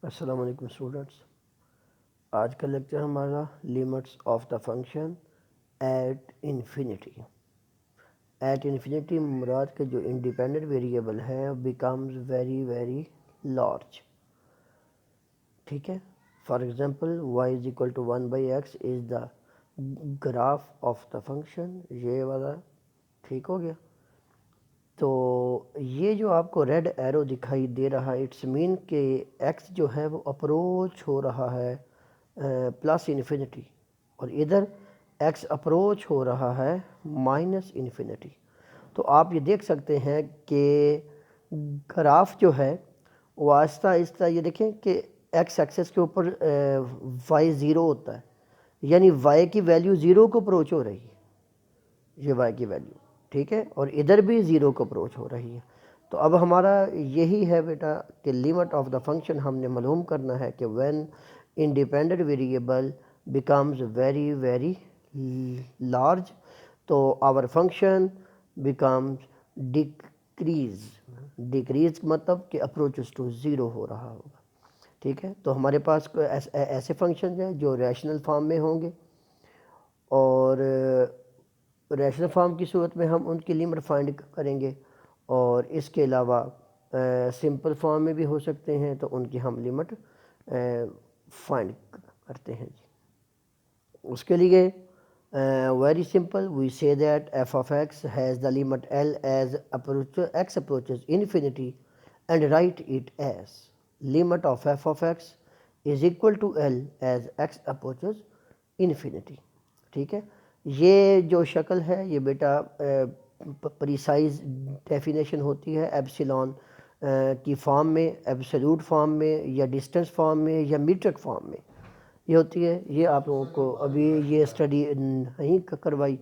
السلام علیکم اسٹوڈنٹس، آج کا لیکچر ہمارا limits of the function at infinity. At infinity مراد کے جو انڈیپینڈنٹ ویریبل ہے بیکمز ویری ویری لارج. ٹھیک ہے، for example y is equal to 1/x is the graph of the function. یہ والا ٹھیک ہو گیا. تو یہ جو آپ کو ریڈ ایرو دکھائی دے رہا ہے اٹس مین کہ ایکس جو ہے وہ اپروچ ہو رہا ہے پلس انفینٹی، اور ادھر ایکس اپروچ ہو رہا ہے مائنس انفینٹی. تو آپ یہ دیکھ سکتے ہیں کہ گراف جو ہے وہ آہستہ آہستہ یہ دیکھیں کہ ایکس ایکسس کے اوپر وائی زیرو ہوتا ہے، یعنی وائی کی ویلیو زیرو کو اپروچ ہو رہی ہے. یہ وائی کی ویلیو ٹھیک ہے، اور ادھر بھی زیرو کو اپروچ ہو رہی ہے. تو اب ہمارا یہی ہے بیٹا کہ لیمٹ آف دا فنکشن ہم نے معلوم کرنا ہے کہ when independent variable becomes very very large تو our function becomes decrease. Decrease مطلب کہ اپروچز ٹو زیرو ہو رہا ہوگا. ٹھیک ہے، تو ہمارے پاس ایسے فنکشن ہیں جو ریشنل فارم میں ہوں گے، اور ریشنل فارم کی صورت میں ہم ان کی لیمٹ فائنڈ کریں گے، اور اس کے علاوہ سمپل فارم میں بھی ہو سکتے ہیں تو ان کی ہم لیمٹ فائنڈ کرتے ہیں. اس کے لیے very simple we say that f of x has the limit L as x approaches infinity and right it is limit of f of x is equal to L as x approaches infinity. ٹھیک ہے، یہ جو شکل ہے یہ بیٹا precise definition ہوتی ہے epsilon کی فارم میں، ایبسولوٹ فارم میں، یا ڈسٹنس فارم میں، یا میٹرک فارم میں یہ ہوتی ہے. یہ آپ لوگوں کو ابھی یہ اسٹڈی نہیں کروائی.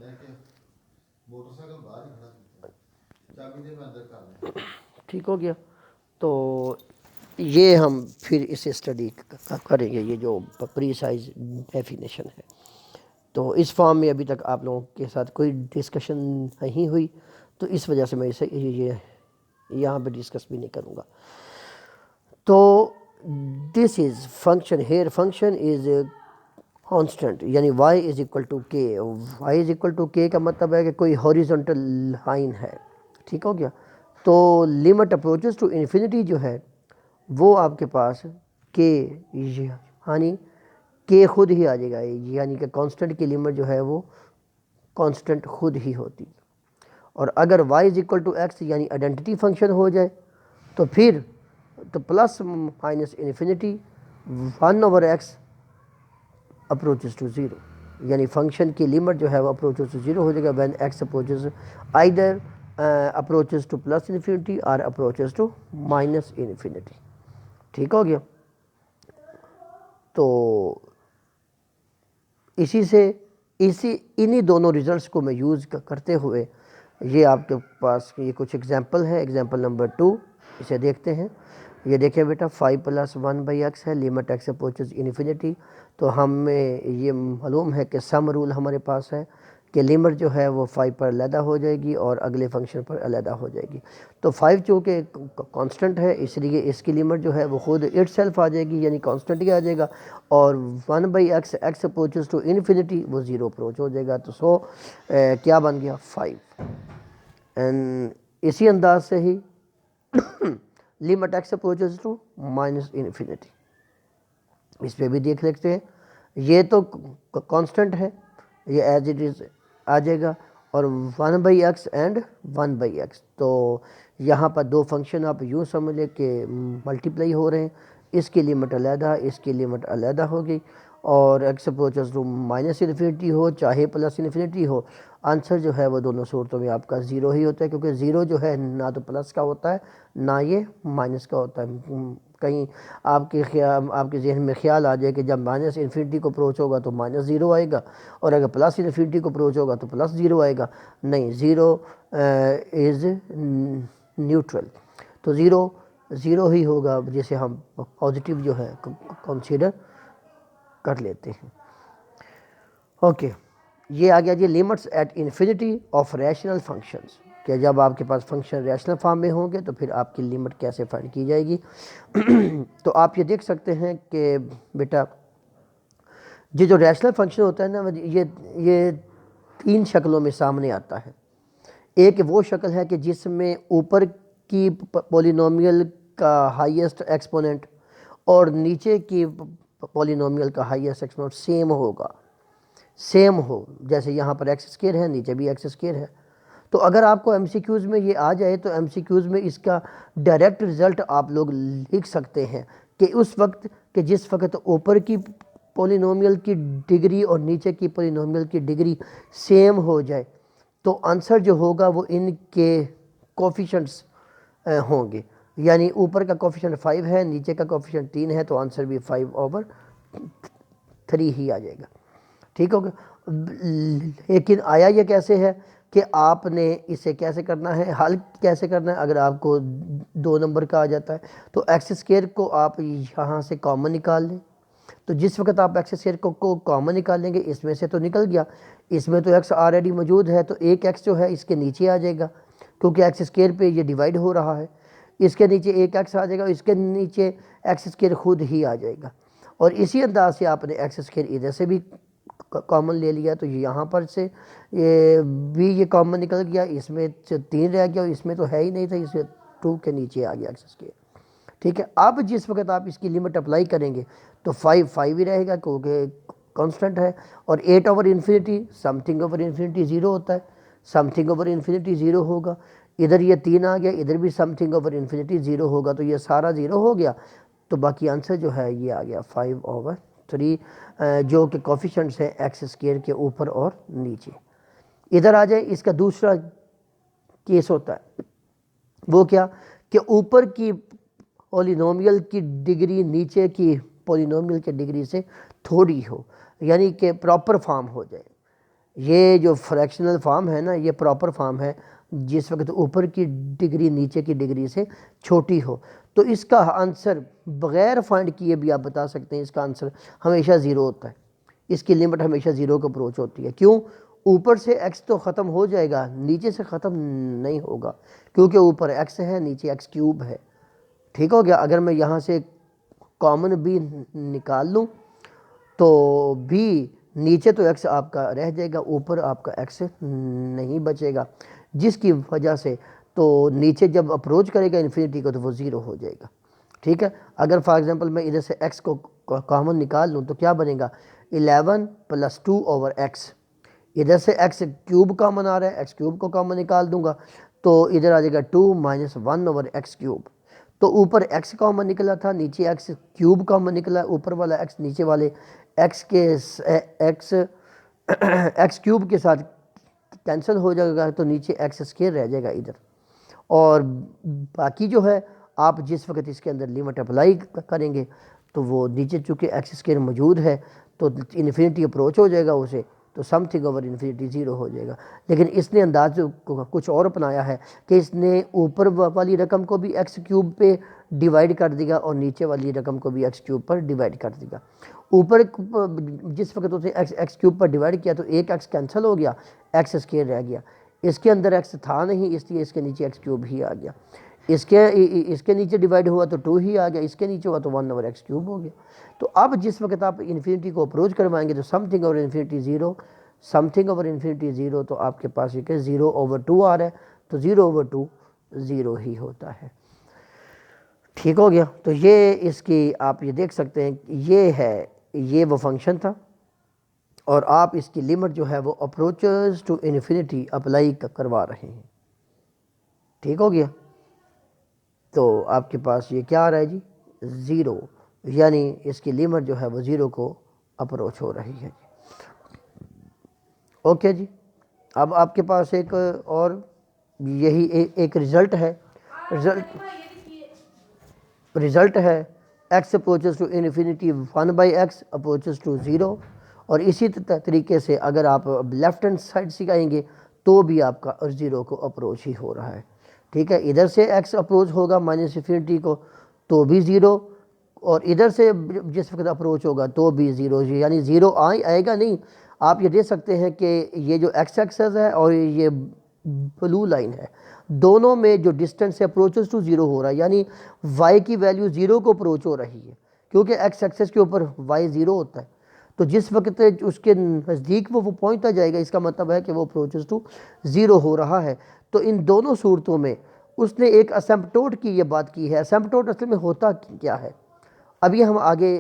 ٹھیک ہو گیا. تو یہ ہم پھر اسے اسٹڈی کریں گے، یہ جو پریسائز ڈیفینیشن ہے. تو اس فارم میں ابھی تک آپ لوگوں کے ساتھ کوئی ڈسکشن نہیں ہوئی، تو اس وجہ سے میں اسے یہ یہاں پہ ڈسکس بھی نہیں کروں گا. تو this is function here function is constant, یعنی y is equal to k. Y is equal to k کا مطلب ہے کہ کوئی ہاریزونٹل لائن ہے. ٹھیک ہو گیا. تو لیمٹ اپروچز ٹو انفینٹی جو ہے وہ آپ کے پاس کے، یعنی کہ خود ہی آ جائے گا، یعنی کہ کانسٹنٹ کی لیمٹ جو ہے وہ کانسٹنٹ خود ہی ہوتی. اور اگر y is equal to x یعنی آئیڈینٹی فنکشن ہو جائے تو پھر تو plus minus infinity 1/x approaches to zero, یعنی فنکشن کی لیمٹ جو ہے وہ اپروچز ٹو زیرو ہو جائے گا when x approaches either approaches to plus infinity اور اپروچز ٹو مائنس انفینٹی. ٹھیک ہو گیا. تو اسی سے انہی دونوں ریزلٹس کو میں یوز کرتے ہوئے یہ آپ کے پاس یہ کچھ ایگزامپل ہے. ایگزامپل نمبر 2 اسے دیکھتے ہیں. یہ دیکھیں بیٹا 5 + 1/x ہے، لیمٹ ایکس اپروچز انفینٹی. تو ہمیں یہ معلوم ہے کہ سم رول ہمارے پاس ہے کہ لیمٹ جو ہے وہ 5 پر علیحدہ ہو جائے گی اور اگلے فنکشن پر علیحدہ ہو جائے گی. تو 5 چونکہ کانسٹنٹ ہے اس لیے اس کی لیمٹ جو ہے وہ خود اٹ سیلف آ جائے گی، یعنی کانسٹنٹ ہی آ جائے گا. اور 1/x x approaches to infinity وہ زیرو اپروچ ہو جائے گا. تو سو کیا بن گیا 5. اینڈ اسی انداز سے ہی limit x approaches to minus infinity اس پہ بھی دیکھ لیتے ہیں. یہ تو کانسٹنٹ ہے، یہ ایز اٹ از آ جائے گا. اور 1/x اینڈ 1/x تو یہاں پر دو فنکشن آپ یوں سمجھ لیں کہ ملٹیپلائی ہو رہے ہیں. اس کی لیمٹ علیحدہ، اس کی لیمٹ علیحدہ ہوگی. اور x approaches to minus infinity ہو چاہے پلس انفینٹی ہو، آنسر جو ہے وہ دونوں صورتوں میں آپ کا زیرو ہی ہوتا ہے، کیونکہ زیرو جو ہے نہ تو پلس کا ہوتا ہے نہ یہ مائنس کا ہوتا ہے. کہیں آپ کے ذہن میں خیال آ جائے کہ جب مائنس انفینٹی کو اپروچ ہوگا تو مائنس زیرو آئے گا، اور اگر پلس انفینٹی کو اپروچ ہوگا تو پلس زیرو آئے گا. نہیں، زیرو از نیوٹرل. تو زیرو ہی ہوگا جسے ہم پازیٹیو جو ہے کنسیڈر کر لیتے ہیں. اوکے، یہ آ گیا جی limits at infinity of rational functions. کہ جب آپ کے پاس فنکشن ریشنل فارم میں ہوں گے تو پھر آپ کی لیمٹ کیسے فائنڈ کی جائے گی. تو آپ یہ دیکھ سکتے ہیں کہ بیٹا یہ جو ریشنل فنکشن ہوتا ہے نا یہ 3 شکلوں میں سامنے آتا ہے. ایک وہ شکل ہے کہ جس میں اوپر کی پولینومیل کا ہائیسٹ ایکسپوننٹ اور نیچے کی پولینومیل کا ہائیسٹ ایکسپوننٹ سیم ہو، جیسے یہاں پر ایکس اسکیئر ہے، نیچے بھی ایکس اسکیئر ہے. تو اگر آپ کو ایم سی کیوز میں یہ آ جائے تو ایم سی کیوز میں اس کا ڈائریکٹ رزلٹ آپ لوگ لکھ سکتے ہیں کہ اس وقت کہ جس وقت اوپر کی پولینومیل کی ڈگری اور نیچے کی پولینومیل کی ڈگری سیم ہو جائے تو آنسر جو ہوگا وہ ان کے کوفیشنٹس ہوں گے. یعنی اوپر کا کوفیشنٹ 5 ہے، نیچے کا کوفیشنٹ 3 ہے، تو آنسر بھی 5/3 ہی آ جائے گا. ٹھیک ہوگا. لیکن آیا یہ کیسے ہے کہ آپ نے اسے کیسے کرنا ہے، حل کیسے کرنا ہے. اگر آپ کو 2 نمبر کا آ جاتا ہے تو ایکس اسکیئر کو آپ یہاں سے کامن نکال لیں. تو جس وقت آپ ایکس اسکیئر کو کامن نکالیں گے اس میں سے تو نکل گیا، اس میں تو ایکس آلریڈی موجود ہے، تو ایک ایکس جو ہے اس کے نیچے آ جائے گا کیونکہ ایکس اسکیئر پہ یہ ڈیوائیڈ ہو رہا ہے. اس کے نیچے ایک ایکس آ جائے گا، اس کے نیچے ایکس اسکیئر خود ہی آ جائے گا. اور اسی انداز سے آپ نے ایکس اسکیئر ادھر سے بھی کامن لے لیا تو یہاں پر سے یہ کامن نکل گیا، اس میں 3 رہ گیا اور اس میں تو ہے ہی نہیں تھا، اس میں 2 کے نیچے آ گیا ایکس اسکیئر. ٹھیک ہے. اب جس وقت آپ اس کی لیمٹ اپلائی کریں گے تو 5 ہی رہے گا کیونکہ کانسٹنٹ ہے، اور 8/انفینٹی سم تھنگ اوور انفینٹی 0 ہوتا ہے، سم تھنگ اوور انفینٹی 0 ہوگا. ادھر یہ 3 آ گیا، ادھر بھی سم تھنگ اوور انفینٹی 0 ہوگا، تو یہ سارا 0 ہو گیا. تو باقی آنسر جو ہے یہ آ گیا 5/3 جو کہ کوفیشنٹس ہیں ایکس اسکیئر کے اوپر اور نیچے. ادھر آ جائے. اس کا دوسرا کیس ہوتا ہے وہ کیا کہ اوپر کی پولینومیل کی ڈگری نیچے کی پولینومیل کی ڈگری سے تھوڑی ہو، یعنی کہ پراپر فارم ہو جائے. یہ جو فریکشنل فارم ہے نا یہ پراپر فارم ہے جس وقت اوپر کی ڈگری نیچے کی ڈگری سے چھوٹی ہو. تو اس کا آنسر بغیر فائنڈ کیے بھی آپ بتا سکتے ہیں، اس کا آنسر ہمیشہ 0 ہوتا ہے. اس کی لیمٹ ہمیشہ 0 کو اپروچ ہوتی ہے. کیوں؟ اوپر سے ایکس تو ختم ہو جائے گا، نیچے سے ختم نہیں ہوگا کیونکہ اوپر ایکس ہے، نیچے ایکس کیوب ہے. ٹھیک ہو گیا. اگر میں یہاں سے کامن بھی نکال لوں تو بھی نیچے تو ایکس آپ کا رہ جائے گا، اوپر آپ کا ایکس نہیں بچے گا، جس کی وجہ سے تو نیچے جب اپروچ کرے گا انفینٹی کو تو وہ 0 ہو جائے گا. ٹھیک ہے. اگر فار ایگزامپل میں ادھر سے ایکس کو کامن نکال لوں تو کیا بنے گا 11 + 2/x. ادھر سے ایکس کیوب کامن آ رہا ہے، ایکس کیوب کو کامن نکال دوں گا تو ادھر آ جائے گا 2 - 1/x³. تو اوپر ایکس کامن نکلا تھا، نیچے ایکس کیوب کامن نکلا، اوپر والا ایکس نیچے والے ایکس کیوب کے ساتھ کینسل ہو جائے گا تو نیچے ایکس اسکیئر رہ جائے گا ادھر. اور باقی جو ہے آپ جس وقت اس کے اندر لیمٹ اپلائی کریں گے تو وہ نیچے چونکہ ایکس اسکیئر موجود ہے تو انفینٹی اپروچ ہو جائے گا اسے، تو سم تھنگ اوور انفینٹی 0 ہو جائے گا. لیکن اس نے انداز کچھ اور اپنایا ہے کہ اس نے اوپر والی رقم کو بھی ایکس کیوب پہ ڈیوائیڈ کر دیا اور نیچے والی رقم کو بھی ایکس کیوب پر ڈیوائیڈ کر دیا. اوپر جس وقت اسے ایکس کیوب پر ڈیوائیڈ کیا تو ایک ایکس کینسل ہو گیا، ایکس اسکیئر رہ گیا. اس کے اندر ایکس تھا نہیں اس لیے اس کے نیچے ایکس کیوب ہی آ گیا. اس کے نیچے ڈیوائیڈ ہوا تو 2 ہی آ گیا، اس کے نیچے ہوا تو 1/x³ ہو گیا. تو اب جس وقت آپ انفینٹی کو اپروچ کروائیں گے تو some thing over infinity 0، some thing over infinity 0، تو آپ کے پاس یہ کہ 0/2 آ رہا ہے تو 0/2 0 ہی ہوتا ہے. ٹھیک ہو گیا. تو یہ اس کی آپ یہ دیکھ سکتے ہیں یہ وہ فنکشن تھا اور آپ اس کی لیمٹ جو ہے وہ اپروچز ٹو انفینٹی اپلائی کروا رہے ہیں. ٹھیک ہو گیا. تو آپ کے پاس یہ کیا آ رہا ہے جی 0، یعنی اس کی لیمٹ جو ہے وہ 0 کو اپروچ ہو رہی ہے. اوکے جی. اب آپ کے پاس ایک اور یہی ایک رزلٹ ہے. رزلٹ ہے x approaches to infinity 1/x approaches to 0. اور اسی طریقے سے اگر آپ لیفٹ ہینڈ سائڈ سے آئیں گے تو بھی آپ کا 0 کو اپروچ ہی ہو رہا ہے. ٹھیک ہے. ادھر سے x اپروچ ہوگا -انفینٹی کو تو بھی 0، اور ادھر سے جس وقت اپروچ ہوگا تو بھی 0، یعنی 0 آئے گا نہیں. آپ یہ دیکھ سکتے ہیں کہ یہ جو ایکس ایکسس ہے اور یہ بلو لائن ہے، دونوں میں جو ڈسٹینس ہے اپروچز ٹو زیرو ہو رہا ہے، یعنی وائی کی ویلیو زیرو کو اپروچ ہو رہی ہے، کیونکہ ایکس ایکسس کے اوپر وائی زیرو ہوتا ہے، تو جس وقت اس کے نزدیک وہ پہنچتا جائے گا، اس کا مطلب ہے کہ وہ اپروچز ٹو زیرو ہو رہا ہے۔ تو ان دونوں صورتوں میں اس نے ایک اسمپٹوٹ کی یہ بات کی ہے۔ اسمپٹوٹ اصل میں ہوتا کیا ہے، ابھی ہم آگے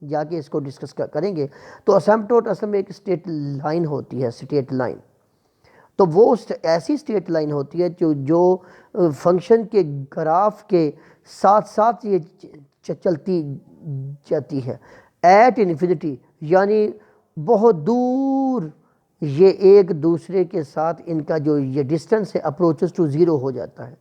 جا کے اس کو ڈسکس کریں گے۔ تو اسمپٹوٹ اصل میں ایک اسٹیٹ لائن ہوتی ہے، اسٹیٹ لائن، تو وہ ایسی اسٹیٹ لائن ہوتی ہے جو فنکشن کے گراف کے ساتھ ساتھ یہ چلتی جاتی ہے ایٹ انفینٹی، یعنی بہت دور یہ ایک دوسرے کے ساتھ ان کا جو یہ ڈسٹنس ہے اپروچز ٹو زیرو ہو جاتا ہے۔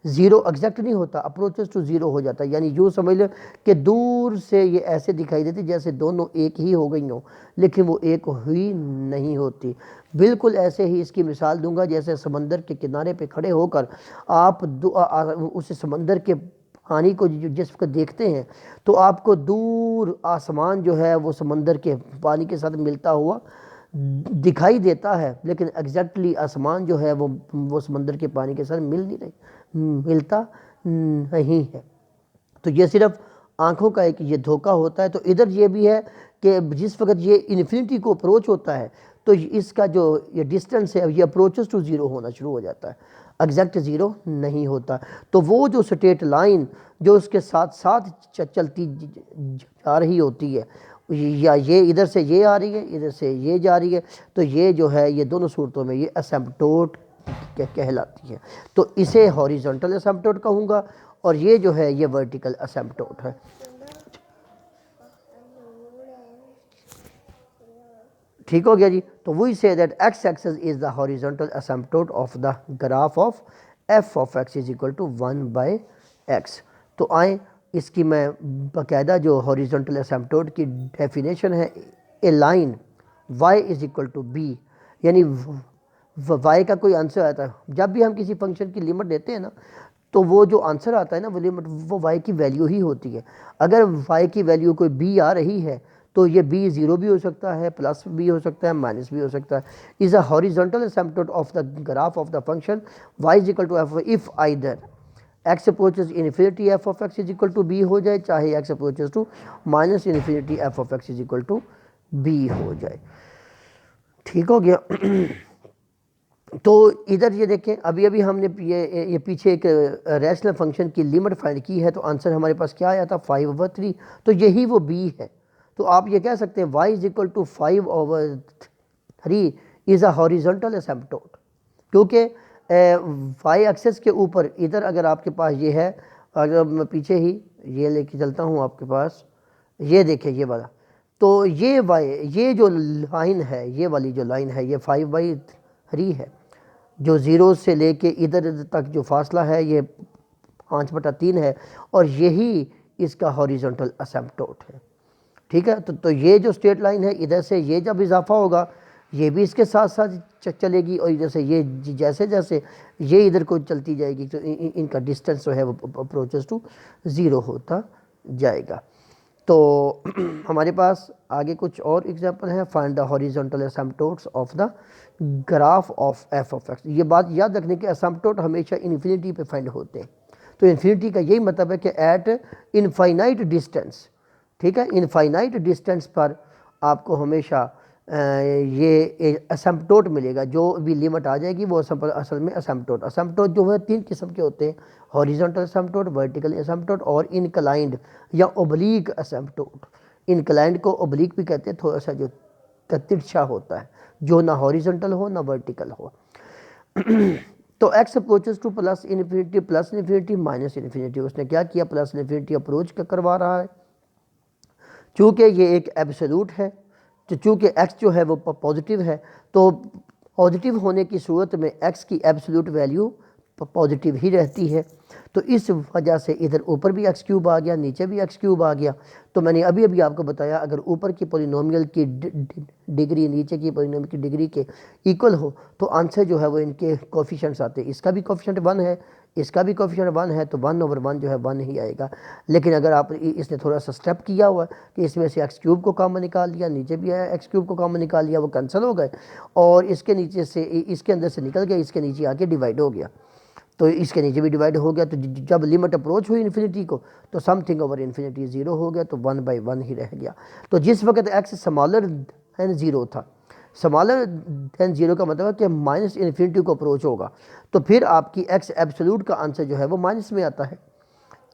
زیرو ایگزیکٹ نہیں ہوتا، اپروچز ٹو زیرو ہو جاتا ہے، یعنی یوں سمجھ لیں کہ دور سے یہ ایسے دکھائی دیتی جیسے دونوں ایک ہی ہو گئی ہوں، لیکن وہ ایک ہوئی نہیں ہوتی۔ بالکل ایسے ہی اس کی مثال دوں گا، جیسے سمندر کے کنارے پہ کھڑے ہو کر آپ اس سمندر کے پانی کو جس وقت دیکھتے ہیں تو آپ کو دور آسمان جو ہے وہ سمندر کے پانی کے ساتھ ملتا ہوا دکھائی دیتا ہے، لیکن ایگزیکٹلی آسمان جو ہے وہ سمندر کے پانی کے ساتھ ملتا نہیں ہے۔ تو یہ صرف آنکھوں کا ایک یہ دھوکہ ہوتا ہے۔ تو ادھر یہ بھی ہے کہ جس وقت یہ انفینٹی کو اپروچ ہوتا ہے تو اس کا جو یہ ڈسٹنس ہے یہ اپروچز ٹو زیرو ہونا شروع ہو جاتا ہے، ایگزیکٹ زیرو نہیں ہوتا۔ تو وہ جو سٹیٹ لائن جو اس کے ساتھ ساتھ چلتی جا رہی ہوتی ہے، یا یہ ادھر سے یہ آ رہی ہے ادھر سے یہ جا رہی ہے، تو یہ جو ہے یہ دونوں صورتوں میں یہ اسمپٹوٹ کہلاتی ہے۔ تو اسے ہاریزونٹل اسمپٹوٹ کہوں گا، اور یہ جو ہے یہ ورٹیکل اسمپٹوٹ ہے۔ ٹھیک ہو گیا جی۔ تو we say that x axis is the horizontal asymptote of the graph of f of x is equal to 1/x۔ تو آئیں اس کی میں باقاعدہ جو ہاریزونٹل اسمپٹوٹ کی ڈیفینیشن ہے، a line y is equal to b، یعنی y کا کوئی آنسر آتا ہے، جب بھی ہم کسی فنکشن کی لیمٹ دیتے ہیں نا تو وہ جو آنسر آتا ہے نا وہ لیمٹ وہ y کی ویلیو ہی ہوتی ہے۔ اگر y کی ویلیو کوئی b آ رہی ہے تو یہ b 0 بھی ہو سکتا ہے، پلس بھی ہو سکتا ہے، مائنس بھی ہو سکتا ہے۔ is a horizontal asymptote of the graph of the function y is equal to f if either x approaches infinity f of x is equal to b ہو جائے، چاہے x approaches to minus infinity f of x is equal to b ہو جائے۔ ٹھیک ہو گیا۔ تو ادھر یہ دیکھیں ابھی ہم نے یہ پیچھے ایک ریشنل فنکشن کی لیمٹ فائنڈ کی ہے، تو آنسر ہمارے پاس کیا آیا تھا 5/3، تو یہی وہ b ہے۔ تو آپ یہ کہہ سکتے ہیں y is equal to 5/3 is a horizontal asymptote، کیونکہ y ایکسس کے اوپر ادھر اگر آپ کے پاس یہ ہے، اگر میں پیچھے ہی یہ لے کے چلتا ہوں آپ کے پاس، یہ دیکھیں یہ والا، تو یہ جو لائن ہے، یہ والی جو لائن ہے یہ 5/3 ہے، جو 0 سے لے کے ادھر تک جو فاصلہ ہے یہ 5/3 ہے، اور یہی اس کا ہاریزونٹل اسمپٹوٹ ہے۔ ٹھیک ہے، تو یہ جو اسٹریٹ لائن ہے ادھر سے یہ جب اضافہ ہوگا یہ بھی اس کے ساتھ ساتھ چلے گی، اور ادھر سے یہ جیسے جیسے یہ ادھر کو چلتی جائے گی تو ان کا ڈسٹنس جو ہے وہ اپروچز ٹو 0 ہوتا جائے گا۔ تو ہمارے پاس آگے کچھ اور ایگزامپل ہیں۔ Find the horizontal asymptotes of the graph of f of x. یہ بات یاد رکھنے کہ اسمپٹوٹ ہمیشہ انفینٹی پہ فائنڈ ہوتے ہیں، تو انفینٹی کا یہی مطلب ہے کہ ایٹ انفائنائٹ ڈسٹینس، ٹھیک ہے، انفائنائٹ ڈسٹینس پر آپ کو ہمیشہ یہ اسمپٹوٹ ملے گا، جو بھی لیمٹ آ جائے گی وہ اصل میں اسمپٹوٹ جو ہے 3 قسم کے ہوتے ہیں، ہاریزونٹل اسمپٹوٹ، ورٹیکل اسمپٹوٹ اور انکلائنڈ یا اوبلیک اسمپٹوٹ۔ انکلائنڈ کو اوبلیک بھی کہتے ہیں، تھوڑا سا جو ترچھا ہوتا ہے، جو نہ ہاریزونٹل ہو نہ ورٹیکل ہو۔ تو x approaches to plus infinity minus infinity, اس نے کیا کیا، پلس انفینٹی اپروچ کروا رہا ہے، چونکہ یہ ایک ایبسولوٹ ہے، تو چونکہ ایکس جو ہے وہ پازیٹیو ہے، تو پازیٹیو ہونے کی صورت میں ایکس کی ایبسولوٹ ویلیو پازیٹیو ہی رہتی ہے، تو اس وجہ سے ادھر اوپر بھی ایکس کیوب آ گیا، نیچے بھی ایکس کیوب آ گیا۔ تو میں نے ابھی آپ کو بتایا اگر اوپر کی پولینومیل کی ڈگری نیچے کی پولینومیل کی ڈگری کے ایکول ہو تو آنسر جو ہے وہ ان کے کوفیشنٹس آتے ہیں، اس کا بھی کوفیشنٹ 1 ہے، اس کا بھی کوفیشنٹ 1 ہے تو 1/1 جو ہے 1 ہی آئے گا. لیکن اگر آپ اس نے تھوڑا سا سٹیپ کیا ہوا ہے کہ اس میں سے ایکس کیوب کو کامن نکال لیا, نیچے بھی ہے ایکس کیوب کو کامن نکال لیا, وہ کینسل ہو گئے اور اس کے نیچے سے اس کے اندر سے نکل گیا, اس کے نیچے آ کے ڈیوائڈ ہو گیا, تو اس کے نیچے بھی ڈیوائڈ ہو گیا. تو جب لمٹ اپروچ ہوئی انفینٹی کو تو سم تھنگ اوور انفینٹی 0 ہو گیا, تو 1/1 ہی رہ گیا. تو جس وقت ایکس سمالر دین 0 تھا, سمالر دین 0 کا مطلب ہے کہ مائنس انفینٹی کو اپروچ ہوگا, تو پھر آپ کی ایکس ایبسولوٹ کا آنسر جو ہے وہ مائنس میں آتا ہے,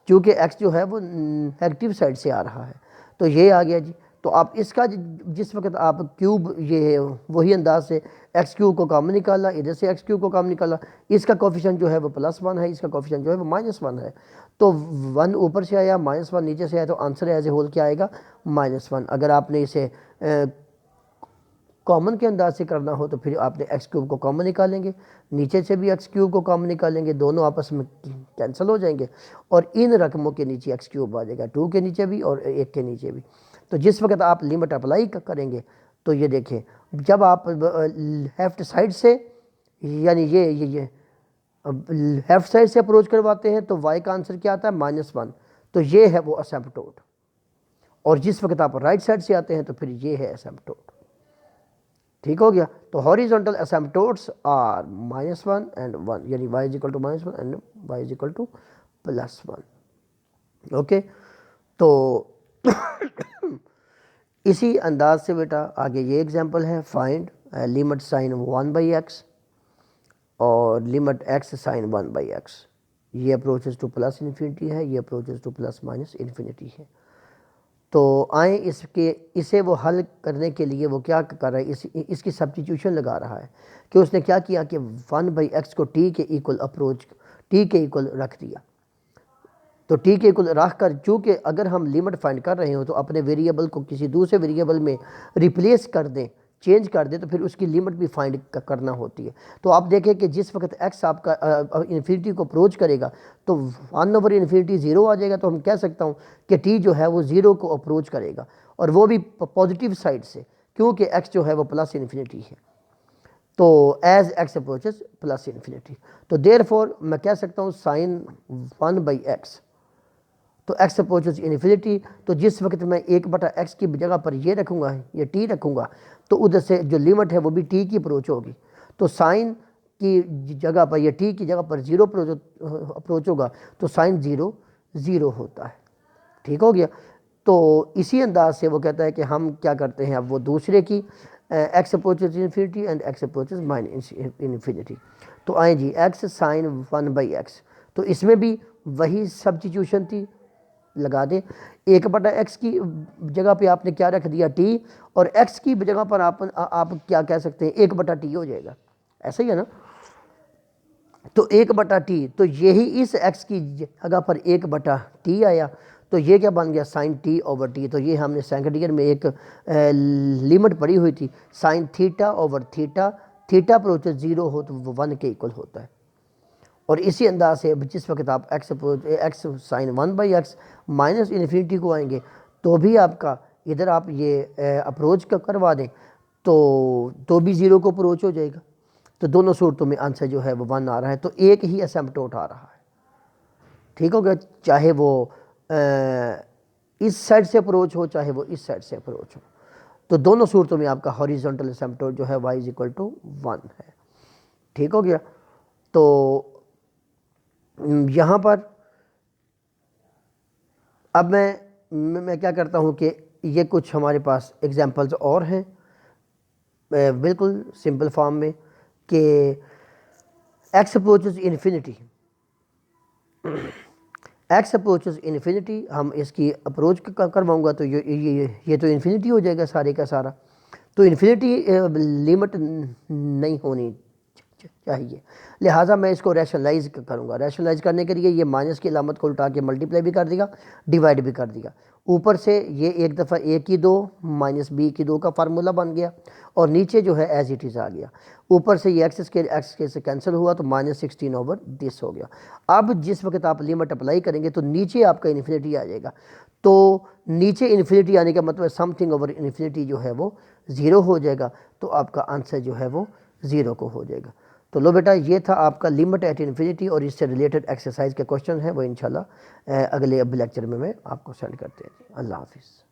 کیونکہ ایکس جو ہے وہ نیگیٹو سائڈ سے آ رہا ہے. تو یہ آ گیا جی. تو آپ اس کا جس وقت آپ کیوب, یہ وہی انداز سے ایکس کیوب کو کامن نکالا, ادھر سے ایکس کیوب کو کامن نکالا, اس کا کوفیشنٹ جو ہے وہ +1 ہے, اس کا کوفیشنٹ جو ہے وہ -1 ہے. تو 1 اوپر سے آیا, -1 نیچے سے آیا, تو آنسر ایز اے ہول کیا آئے گا -1. اگر آپ نے اسے کامن کے انداز سے کرنا ہو تو پھر آپ نے ایکس کیوب کو کامن نکالیں گے, نیچے سے بھی ایکس کیوب کو کامن نکالیں گے, دونوں آپس میں کینسل ہو جائیں گے اور ان رقموں کے نیچے ایکس کیوب آ جائے گا, 2 کے نیچے بھی اور 1 کے نیچے بھی. تو جس وقت آپ لمٹ اپلائی کریں گے تو یہ دیکھیں, جب آپ لیفٹ سائڈ سے, یعنی یہ لیفٹ سائڈ سے اپروچ کرواتے ہیں تو وائی کا آنسر کیا آتا ہے -1, تو یہ ہے وہ اسیمپٹوٹ. اور جس وقت آپ رائٹ سائڈ سے آتے ہیں تو پھر یہ ہے اسیمپٹوٹ. ٹھیک ہو گیا. تو ہاریزونٹل اسیمپٹوٹس آر -1 and 1, یعنی y is equal to -1 and y is equal to +1. Okay, تو اسی انداز سے بیٹا آگے یہ ایگزامپل ہے, فائنڈ لمٹ سائن 1/x اور لمٹ x سائن 1/x. یہ اپروچز ٹو پلس انفینٹی ہے, یہ approaches to plus minus infinity ہے. تو آئیں اسے وہ حل کرنے کے لیے وہ کیا کر رہا ہے, اس کی سبسٹیٹیوشن لگا رہا ہے کہ اس نے کیا کیا کہ 1/x کو t کے ایکول اپروچ, t کے ایکول رکھ دیا. تو ٹی کے ایکول رکھ کر, چونکہ اگر ہم لمٹ فائنڈ کر رہے ہوں تو اپنے ویریبل کو کسی دوسرے ویریبل میں ریپلیس کر دیں, چینج کر دیں, تو پھر اس کی لمٹ بھی فائنڈ کرنا ہوتی ہے. تو آپ دیکھیں کہ جس وقت ایکس آپ کا انفینٹی کو اپروچ کرے گا تو 1/انفینٹی 0 آ جائے گا, تو ہم کہہ سکتا ہوں کہ ٹی جو ہے وہ 0 کو اپروچ کرے گا, اور وہ بھی پازیٹیو سائڈ سے, کیونکہ ایکس جو ہے وہ پلس انفینٹی ہے. تو as x approaches plus infinity, تو دیر فور میں کہہ سکتا ہوں سائن 1/x, تو ایکس اپروچز انفینٹی. تو جس وقت میں 1/x کی جگہ پر یہ رکھوں گا, یہ ٹی رکھوں گا, تو ادھر سے جو لمٹ ہے وہ بھی ٹی کی اپروچ ہوگی. تو سائن کی جگہ پر, یہ ٹی کی جگہ پر 0 اپروچ ہوگا, تو سائن 0 ہوتا ہے. ٹھیک ہو گیا. تو اسی انداز سے وہ کہتا ہے کہ ہم کیا کرتے ہیں, اب وہ دوسرے کی x approaches infinity and x approaches minus infinity. تو آئیں جی, ایکس سائن 1/x, تو اس میں بھی وہی سبسٹیٹیوشن تھی, لگا دیں. 1/x کی جگہ پہ آپ نے کیا رکھ دیا, ٹی, اور x کی جگہ پر آپ کیا کہہ سکتے ہیں, 1/t ہو جائے گا, ایسا ہی ہے نا. تو 1/t, تو یہی اس x کی جگہ پر 1/t آیا, تو یہ کیا بن گیا, سائن t/t. تو یہ ہم نے سیکنڈ ایئر میں ایک لمٹ پڑھی ہوئی تھی, سائن θ/θ, تھیٹا اپروچز 0 ہو تو وہ 1 کے ایکول ہوتا ہے. اور اسی انداز سے جس وقت آپ x sine 1/x minus infinity کو آئیں گے تو بھی آپ کا ادھر آپ یہ اپروچ کروا دیں تو بھی 0 کو اپروچ ہو جائے گا. تو دونوں صورتوں میں آنسر جو ہے وہ 1 آ رہا ہے, تو ایک ہی اسیمپٹوٹ آ رہا ہے. ٹھیک ہو گیا, چاہے وہ اس سائڈ سے اپروچ ہو چاہے وہ اس سائڈ سے اپروچ ہو, تو دونوں صورتوں میں آپ کا ہاریزونٹل اسیمپٹوٹ جو ہے y is equal to 1 ہے. ٹھیک ہو گیا. تو یہاں پر اب میں کیا کرتا ہوں کہ یہ کچھ ہمارے پاس ایگزامپلز اور ہیں بالکل سمپل فارم میں, کہ x approaches infinity, x approaches infinity, ہم اس کی اپروچ کرواؤں گا تو یہ تو انفینٹی ہو جائے گا سارے کا سارا. تو انفینٹی لمٹ نہیں ہونی چاہیے, لہٰذا میں اس کو ریشنلائز کروں گا. ریشنلائز کرنے کے لیے یہ مائنس کی علامت کو الٹا کے ملٹیپلائی بھی کر دے گا, ڈیوائڈ بھی کر دے گا. اوپر سے یہ ایک دفعہ a کی 2 مائنس b کی 2 کا فارمولا بن گیا, اور نیچے جو ہے ایز اٹ از آ گیا. اوپر سے یہ ایکس کے سے کینسل ہوا تو -16/this ہو گیا. اب جس وقت آپ لمٹ اپلائی کریں گے تو نیچے آپ کا انفینٹی آ جائے گا, تو نیچے انفینٹی آنے کا مطلب سم تھنگ اوور انفینٹی جو ہے وہ 0 ہو جائے گا, تو آپ کا آنسر جو ہے وہ 0 کو ہو جائے گا. تو لو بیٹا یہ تھا آپ کا لیمٹ ایٹ انفینٹی اور اس سے ریلیٹڈ ایکسرسائز کے کوشچن ہیں، وہ انشاءاللہ اگلے اب لیکچر میں آپ کو سینڈ کرتے ہیں۔ اللہ حافظ۔